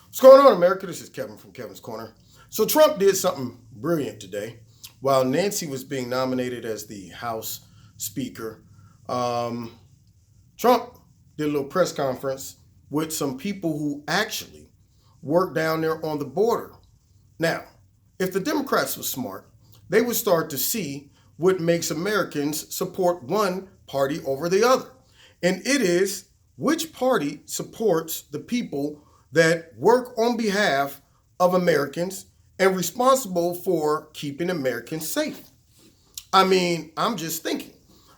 What's going on, America? This is Kevin from Kevin's Corner. So Trump did something brilliant today. While Nancy was being nominated as the House Speaker, Trump did a little press conference with some people who actually work down there on the border. Now, if the Democrats were smart, they would start to see what makes Americans support one party over the other. And it is which party supports the people that work on behalf of Americans and responsible for keeping Americans safe. I mean, I'm just thinking,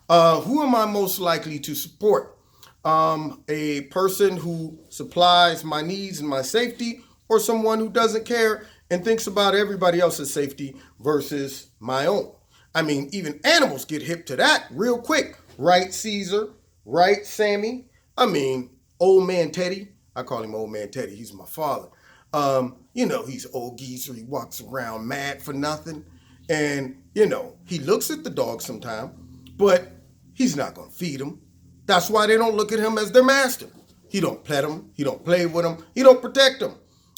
who am I most likely to support? A person who supplies my needs and my safety, or someone who doesn't care and thinks about everybody else's safety versus my own? I mean, even animals get hip to that real quick. Right, Caesar? Right, Sammy? I mean, old man Teddy. I call him old man Teddy. He's my father. He's an old geezer. He walks around mad for nothing. And, he looks at the dog sometime, but he's not going to feed him. That's why they don't look at him as their master. He don't pet him. He don't play with him. He don't protect them.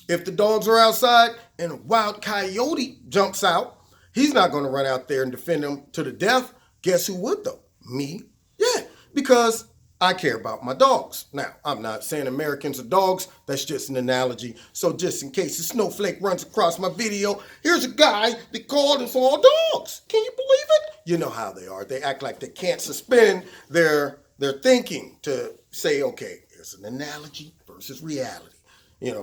If the dogs are outside and a wild coyote jumps out, he's not going to run out there and defend them to the death. Guess who would, though? Me. Yeah, because I care about my dogs. Now, I'm not saying Americans are dogs. That's just an analogy. So just in case a snowflake runs across my video, here's a guy that called us all dogs. Can you believe it? You know how they are. They act like they can't suspend their thinking to say, okay, here's an analogy versus reality.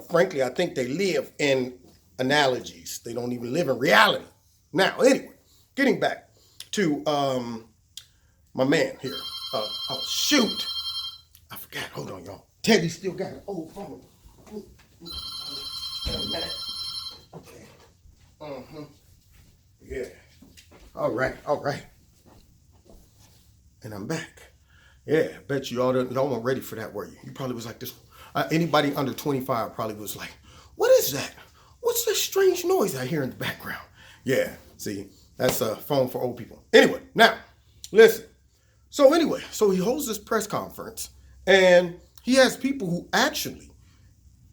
Frankly, I think they live in analogies. They don't even live in reality. Now, anyway, getting back to my man here. Oh, shoot. I forgot. Hold on, y'all. Teddy still got an old phone. Okay. Yeah. All right. And I'm back. Yeah, I bet y'all weren't ready for that, were you? You probably was like this. Anybody under 25 probably was like, what is that? What's that strange noise I hear in the background? Yeah, see, that's a phone for old people. Anyway, now, listen. So he holds this press conference, and he has people who actually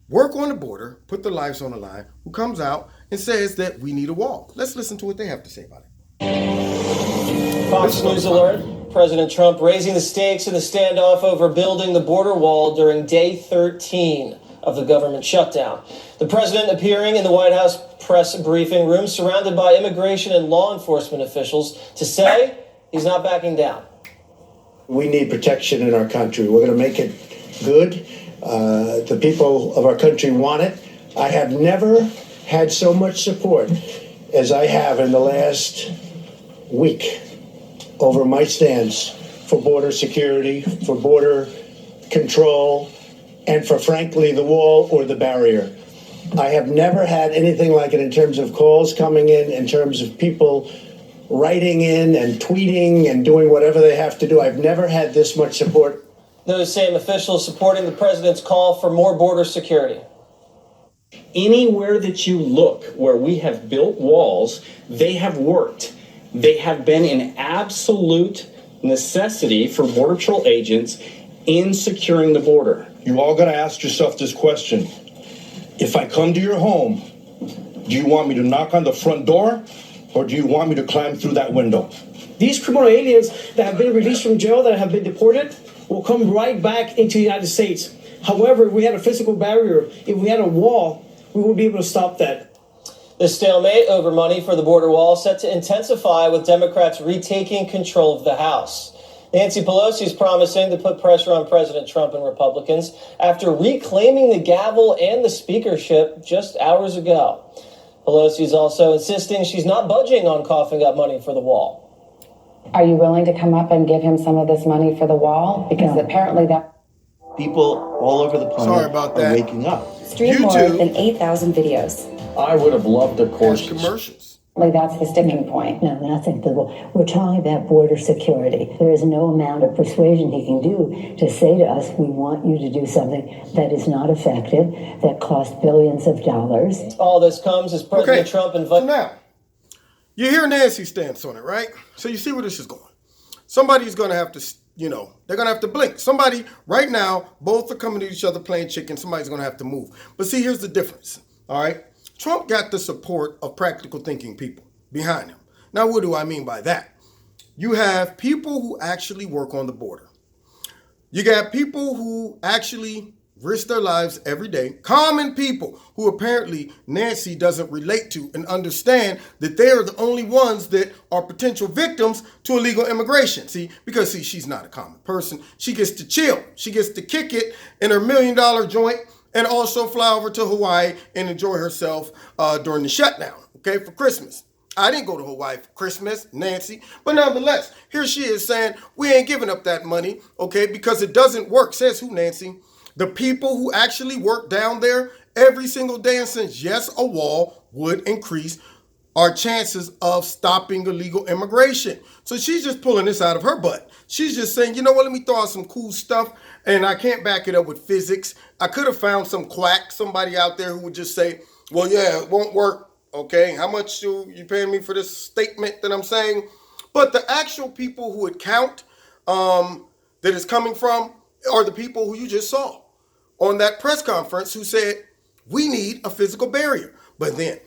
work on the border, put their lives on the line, who comes out and says that we need a wall. Let's listen to what they have to say about it. Fox News alert. President Trump raising the stakes in the standoff over building the border wall during day 13 of the government shutdown. The president appearing in the White House press briefing room surrounded by immigration and law enforcement officials to say he's not backing down. We need protection in our country. We're going to make it good. The people of our country want it. I have never had so much support as I have in the last week over my stance for border security, for border control, and for, frankly, the wall or the barrier. I have never had anything like it in terms of calls coming in terms of people writing in and tweeting and doing whatever they have to do. I've never had this much support. Those same officials supporting the president's call for more border security. Anywhere that you look where we have built walls, they have worked. They have been an absolute necessity for Border Patrol agents in securing the border. You all got to ask yourself this question. If I come to your home, do you want me to knock on the front door, or do you want me to climb through that window? These criminal aliens that have been released from jail, that have been deported, will come right back into the United States. However, if we had a physical barrier, if we had a wall, we would be able to stop that. The stalemate over money for the border wall set to intensify with Democrats retaking control of the House. Nancy Pelosi is promising to put pressure on President Trump and Republicans after reclaiming the gavel and the speakership just hours ago. Pelosi is also insisting she's not budging on coughing up money for the wall. Are you willing to come up and give him some of this money for the wall? Because apparently that... People all over the planet are waking up. Stream more than 8,000 videos. I would have loved a course. Commercials. Like that's the sticking point. No, nothing. We're talking about border security. There is no amount of persuasion he can do to say to us, we want you to do something that is not effective, that costs billions of dollars. All this comes as President Trump invites... Now, you hear Nancy's stance on it, right? So you see where this is going. Somebody's going to have to they're going to have to blink. Somebody, right now, both are coming to each other playing chicken. Somebody's going to have to move. But see, here's the difference, all right? Trump got the support of practical thinking people behind him. Now, what do I mean by that? You have people who actually work on the border. You got people who actually risk their lives every day, common people who apparently Nancy doesn't relate to and understand that they are the only ones that are potential victims to illegal immigration. Because she's not a common person. She gets to chill. She gets to kick it in her $1 million joint and also fly over to Hawaii and enjoy herself during the shutdown, okay, for Christmas. I didn't go to Hawaii for Christmas, Nancy, but nonetheless, here she is saying we ain't giving up that money, okay, because it doesn't work. Says who, Nancy? The people who actually work down there every single day, and since, yes, a wall would increase our chances of stopping illegal immigration. So she's just pulling this out of her butt. She's just saying, you know what, let me throw out some cool stuff, and I can't back it up with physics. I could have found some quack, somebody out there who would just say, well, yeah, it won't work, okay? How much you paying me for this statement that I'm saying? But the actual people who would count that is coming from are the people who you just saw on that press conference who said, we need a physical barrier. But then,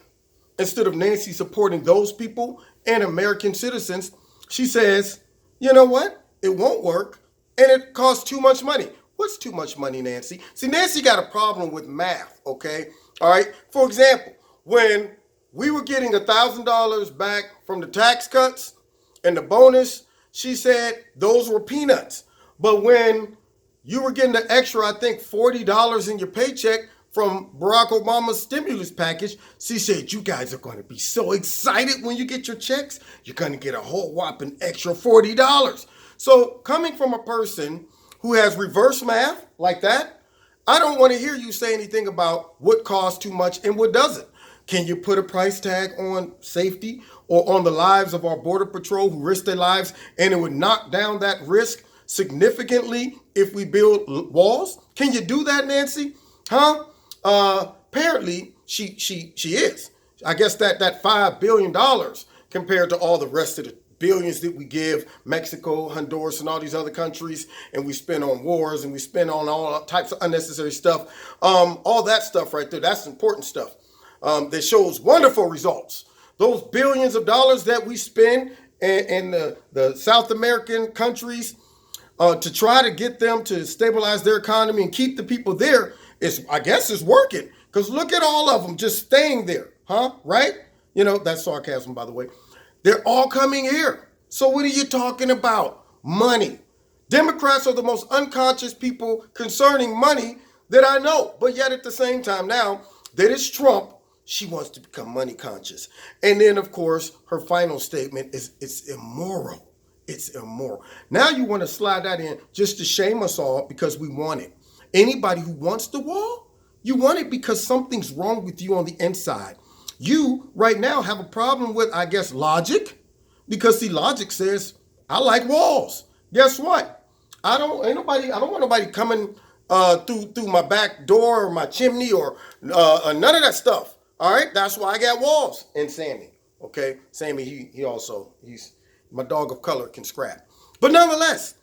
instead of Nancy supporting those people and American citizens, she says, you know what? It won't work, and it costs too much money. What's too much money, Nancy? See, Nancy got a problem with math, okay? All right? For example, when we were getting $1,000 back from the tax cuts and the bonus, she said those were peanuts. But when you were getting the extra, I think, $40 in your paycheck from Barack Obama's stimulus package, she said, you guys are going to be so excited when you get your checks. You're going to get a whole whopping extra $40. So coming from a person who has reverse math like that, I don't want to hear you say anything about what costs too much and what doesn't. Can you put a price tag on safety or on the lives of our Border Patrol who risk their lives, and it would knock down that risk significantly if we build walls? Can you do that, Nancy? Huh? Apparently, she is. I guess that $5 billion compared to all the rest of the billions that we give Mexico, Honduras, and all these other countries, and we spend on wars, and we spend on all types of unnecessary stuff. All that stuff right there, that's important stuff that shows wonderful results. Those billions of dollars that we spend in the South American countries to try to get them to stabilize their economy and keep the people there, I guess it's working. Because look at all of them just staying there, huh? Right? That's sarcasm, by the way. They're all coming here. So what are you talking about? Money. Democrats are the most unconscious people concerning money that I know. But yet at the same time now, that is Trump. She wants to become money conscious. And then, of course, her final statement is it's immoral. It's immoral. Now you want to slide that in just to shame us all because we want it. Anybody who wants the wall, you want it because something's wrong with you on the inside. You right now have a problem with, I guess, logic, because see, logic says, I like walls. Guess what? I don't want nobody coming through my back door or my chimney or none of that stuff. All right, that's why I got walls. And Sammy, okay, Sammy, he's my dog of color can scrap. But nonetheless,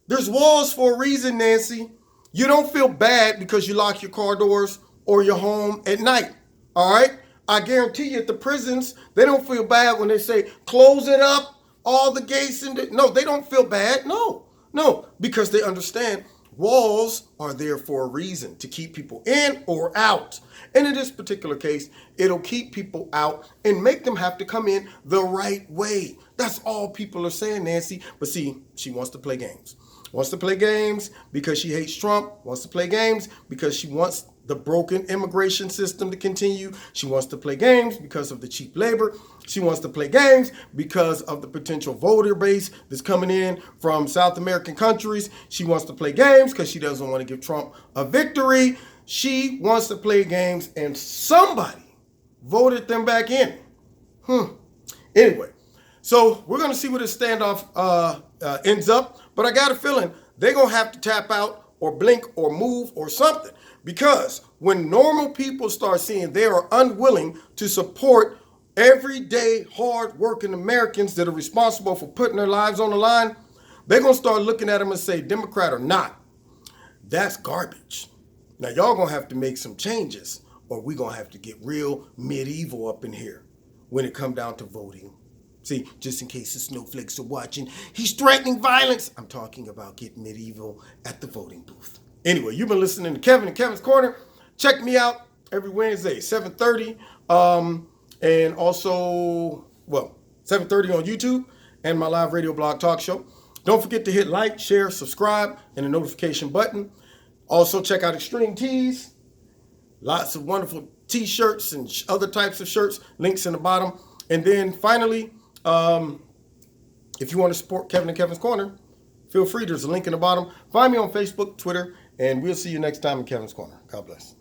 there's walls for a reason, Nancy. You don't feel bad because you lock your car doors or your home at night. All right, I guarantee you at the prisons, they don't feel bad when they say close it up, all the gates no, they don't feel bad. No, because they understand walls are there for a reason, to keep people in or out. And in this particular case, it'll keep people out and make them have to come in the right way. That's all people are saying, Nancy. But see, she wants to play games. Wants to play games because she hates Trump. Wants to play games because she wants the broken immigration system to continue. She wants to play games because of the cheap labor. She wants to play games because of the potential voter base that's coming in from South American countries. She wants to play games because she doesn't want to give Trump a victory. She wants to play games, and somebody voted them back in. Anyway, so we're going to see where this standoff ends up. But I got a feeling they're going to have to tap out or blink or move or something. Because when normal people start seeing they are unwilling to support everyday hard-working Americans that are responsible for putting their lives on the line, They're going to start looking at them and say, Democrat or not, that's garbage. Now, y'all going to have to make some changes, or we're going to have to get real medieval up in here when it come down to voting. See, just in case the snowflakes are watching, he's threatening violence. I'm talking about getting medieval at the voting booth. Anyway, you've been listening to Kevin and Kevin's Corner. Check me out every Wednesday, 7:30. And also, 7:30 on YouTube and my live radio blog talk show. Don't forget to hit like, share, subscribe, and the notification button. Also, check out Extreme Tees. Lots of wonderful t-shirts and other types of shirts. Links in the bottom. And then finally, if you want to support Kevin and Kevin's Corner, feel free. There's a link in the bottom. Find me on Facebook, Twitter, and we'll see you next time in Kevin's Corner. God bless.